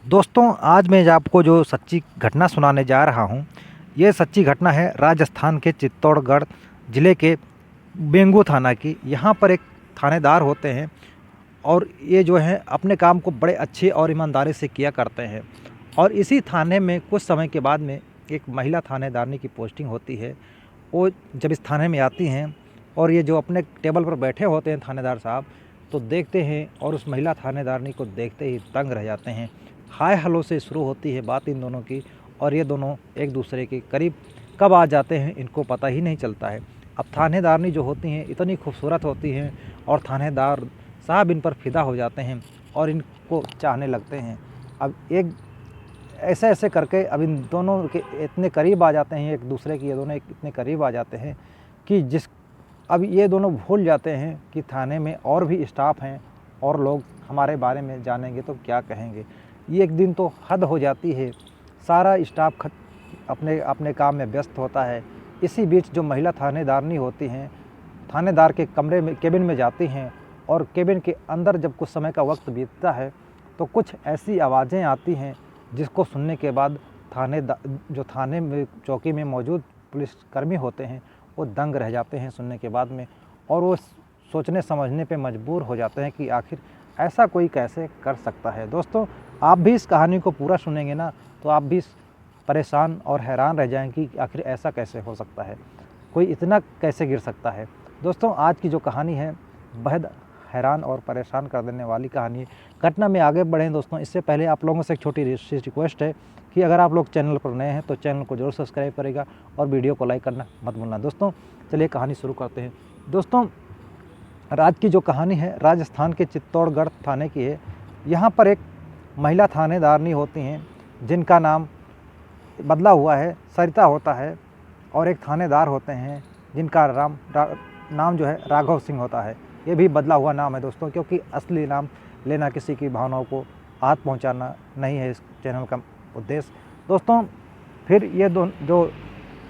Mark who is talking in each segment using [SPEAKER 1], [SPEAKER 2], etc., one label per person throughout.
[SPEAKER 1] दोस्तों, आज मैं आपको जो सच्ची घटना सुनाने जा रहा हूँ, ये सच्ची घटना है राजस्थान के चित्तौड़गढ़ ज़िले के बेंगू थाना की। यहाँ पर एक थानेदार होते हैं और ये जो है अपने काम को बड़े अच्छे और ईमानदारी से किया करते हैं। और इसी थाने में कुछ समय के बाद में एक महिला थानेदारनी की पोस्टिंग होती है। वो जब इस थाने में आती हैं और ये जो अपने टेबल पर बैठे होते हैं थानेदार साहब, तो देखते हैं और उस महिला थानेदारनी को देखते ही दंग रह जाते हैं। हाय हेलो से शुरू होती है बात इन दोनों की और ये दोनों एक दूसरे के करीब कब आ जाते हैं इनको पता ही नहीं चलता है। अब थानेदारनी जो होती हैं इतनी खूबसूरत होती हैं और थानेदार साहब इन पर फ़िदा हो जाते हैं और इनको चाहने लगते हैं। अब एक ऐसे ऐसे करके अब इन दोनों के इतने करीब आ जाते हैं एक दूसरे के, ये दोनों इतने करीब आ जाते हैं कि अब ये दोनों भूल जाते हैं कि थाने में और भी स्टाफ हैं और लोग हमारे बारे में जानेंगे तो क्या कहेंगे। ये एक दिन तो हद हो जाती है, सारा स्टाफ अपने अपने काम में व्यस्त होता है। इसी बीच जो महिला थानेदारनी होती हैं, थानेदार के कमरे में केबिन में जाती हैं और केबिन के अंदर जब कुछ समय का वक्त बीतता है तो कुछ ऐसी आवाज़ें आती हैं जिसको सुनने के बाद जो थाने में चौकी में मौजूद पुलिसकर्मी होते हैं वो दंग रह जाते हैं सुनने के बाद में, और वो सोचने समझने पे मजबूर हो जाते हैं कि आखिर ऐसा कोई कैसे कर सकता है। दोस्तों, आप भी इस कहानी को पूरा सुनेंगे ना तो आप भी परेशान और हैरान रह जाएंगे कि आखिर ऐसा कैसे हो सकता है, कोई इतना कैसे गिर सकता है। दोस्तों, आज की जो कहानी है बेहद हैरान और परेशान कर देने वाली कहानी है। घटना में आगे बढ़ें दोस्तों, इससे पहले आप लोगों से एक छोटी रिक्वेस्ट है कि अगर आप लोग चैनल पर नए हैं तो चैनल को जरूर सब्सक्राइब करेगा और वीडियो को लाइक करना मत भूलना। दोस्तों, चलिए कहानी शुरू करते हैं। दोस्तों, आज की जो कहानी है राजस्थान के चित्तौड़गढ़ थाने की है। यहाँ पर एक महिला थानेदारनी होती हैं जिनका नाम बदला हुआ है, सरिता होता है, और एक थानेदार होते हैं जिनका नाम जो है राघव सिंह होता है। ये भी बदला हुआ नाम है दोस्तों, क्योंकि असली नाम लेना किसी की भावनाओं को आहत पहुंचाना नहीं है इस चैनल का उद्देश्य। दोस्तों, फिर ये जो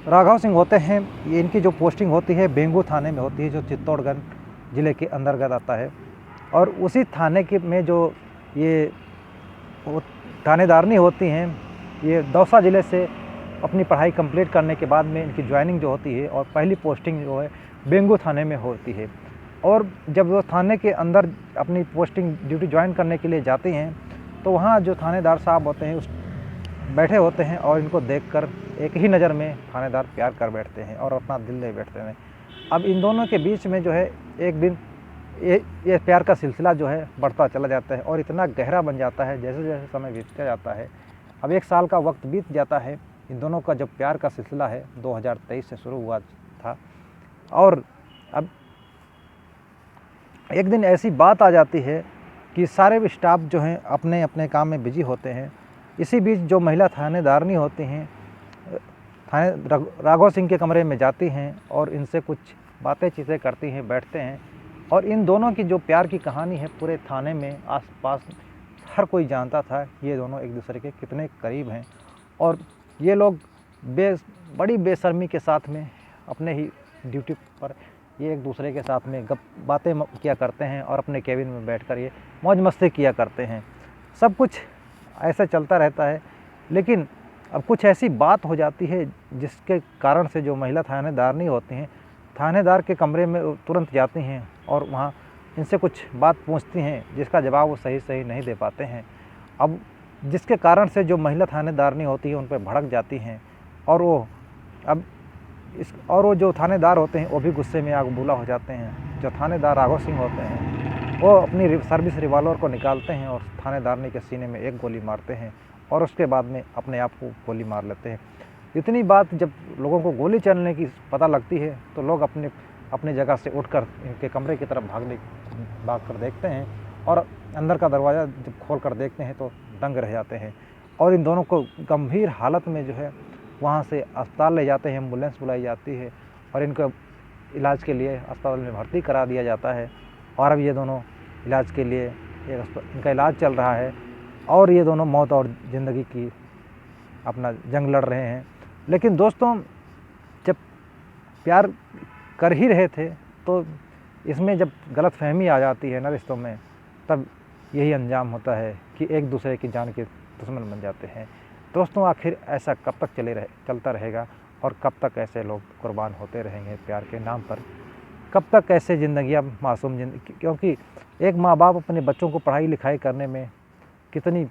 [SPEAKER 1] राघव सिंह होते हैं, ये इनकी जो पोस्टिंग होती है बेंगू थाने में होती है जो चित्तौड़गढ़ ज़िले के अंतर्गत आता है। और उसी थाने के में जो ये वो थानेदारनी होती हैं, ये दौसा ज़िले से अपनी पढ़ाई कंप्लीट करने के बाद में इनकी ज्वाइनिंग जो होती है और पहली पोस्टिंग जो है बेंगू थाने में होती है। और जब वो थाने के अंदर अपनी पोस्टिंग ड्यूटी ज्वाइन करने के लिए जाती हैं तो वहाँ जो थानेदार साहब होते हैं उस बैठे होते हैं और इनको देखकर एक ही नज़र में थानेदार प्यार कर बैठते हैं और अपना दिल दे बैठते हैं। अब इन दोनों के बीच में जो है एक दिन ये प्यार का सिलसिला जो है बढ़ता चला जाता है और इतना गहरा बन जाता है जैसे जैसे समय बीतता जाता है। अब 1 साल का वक्त बीत जाता है। इन दोनों का जब प्यार का सिलसिला है 2023 से शुरू हुआ था, और अब एक दिन ऐसी बात आ जाती है कि सारे स्टाफ जो हैं अपने अपने काम में बिजी होते हैं। इसी बीच जो महिला थानेदारनी होती हैं राघव सिंह के कमरे में जाती हैं और इनसे कुछ बातें चीज़ें करती हैं, बैठते हैं। और इन दोनों की जो प्यार की कहानी है पूरे थाने में आसपास हर कोई जानता था ये दोनों एक दूसरे के कितने करीब हैं। और ये लोग बड़ी बेशर्मी के साथ में अपने ही ड्यूटी पर ये एक दूसरे के साथ में बातें किया करते हैं और अपने केबिन में बैठकर ये मौज मस्ती किया करते हैं। सब कुछ ऐसा चलता रहता है, लेकिन अब कुछ ऐसी बात हो जाती है जिसके कारण से जो महिला थानेदारनी होती हैं थानेदार के कमरे में तुरंत जाती हैं और वहाँ इनसे कुछ बात पूछती हैं जिसका जवाब वो सही नहीं दे पाते हैं। अब जिसके कारण से जो महिला थानेदारनी होती है उन पर भड़क जाती हैं और वो जो थानेदार होते हैं वो भी गुस्से में आग बबूला हो जाते हैं। जो थानेदार राघव सिंह होते हैं वो अपनी सर्विस रिवॉल्वर को निकालते हैं और थानेदारनी के सीने में एक गोली मारते हैं और उसके बाद में अपने आप को गोली मार लेते हैं। इतनी बात जब लोगों को गोली चलने की पता लगती है तो लोग अपने जगह से उठकर इनके कमरे की तरफ भाग कर देखते हैं और अंदर का दरवाज़ा जब खोल कर देखते हैं तो दंग रह जाते हैं। और इन दोनों को गंभीर हालत में जो है वहाँ से अस्पताल ले जाते हैं, एम्बुलेंस बुलाई जाती है और इनको इलाज के लिए अस्पताल में भर्ती करा दिया जाता है। और अब ये दोनों इलाज के लिए इनका इलाज चल रहा है और ये दोनों मौत और ज़िंदगी की अपना जंग लड़ रहे हैं। लेकिन दोस्तों, जब प्यार कर ही रहे थे तो इसमें जब गलतफहमी आ जाती है ना रिश्तों में, तब यही अंजाम होता है कि एक दूसरे की जान के दुश्मन बन जाते हैं। दोस्तों आखिर ऐसा कब तक चलता रहेगा और कब तक ऐसे लोग कुर्बान होते रहेंगे प्यार के नाम पर? कब तक ऐसे ज़िंदगियाँ मासूम क्योंकि एक माँ बाप अपने बच्चों को पढ़ाई लिखाई करने में कितनी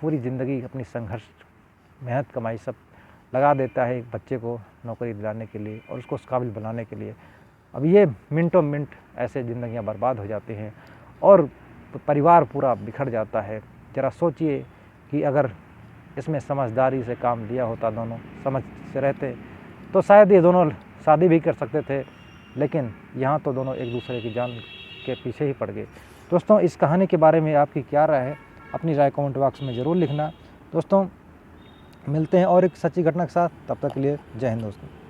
[SPEAKER 1] पूरी ज़िंदगी अपनी संघर्ष, मेहनत, कमाई सब लगा देता है एक बच्चे को नौकरी दिलाने के लिए और उसको उस काबिल बनाने के लिए। अब ये मिनटों मिनट ऐसे ज़िंदगियाँ बर्बाद हो जाती हैं और परिवार पूरा बिखर जाता है। ज़रा सोचिए कि अगर इसमें समझदारी से काम लिया होता, दोनों समझ से रहते, तो शायद ये दोनों शादी भी कर सकते थे, लेकिन यहाँ तो दोनों एक दूसरे की जान के पीछे ही पड़ गए। दोस्तों इस कहानी के बारे में आपकी क्या राय है? अपनी राय कमेंट बॉक्स में ज़रूर लिखना। दोस्तों मिलते हैं और एक सच्ची घटना के साथ, तब तक के लिए जय हिंद दोस्तों।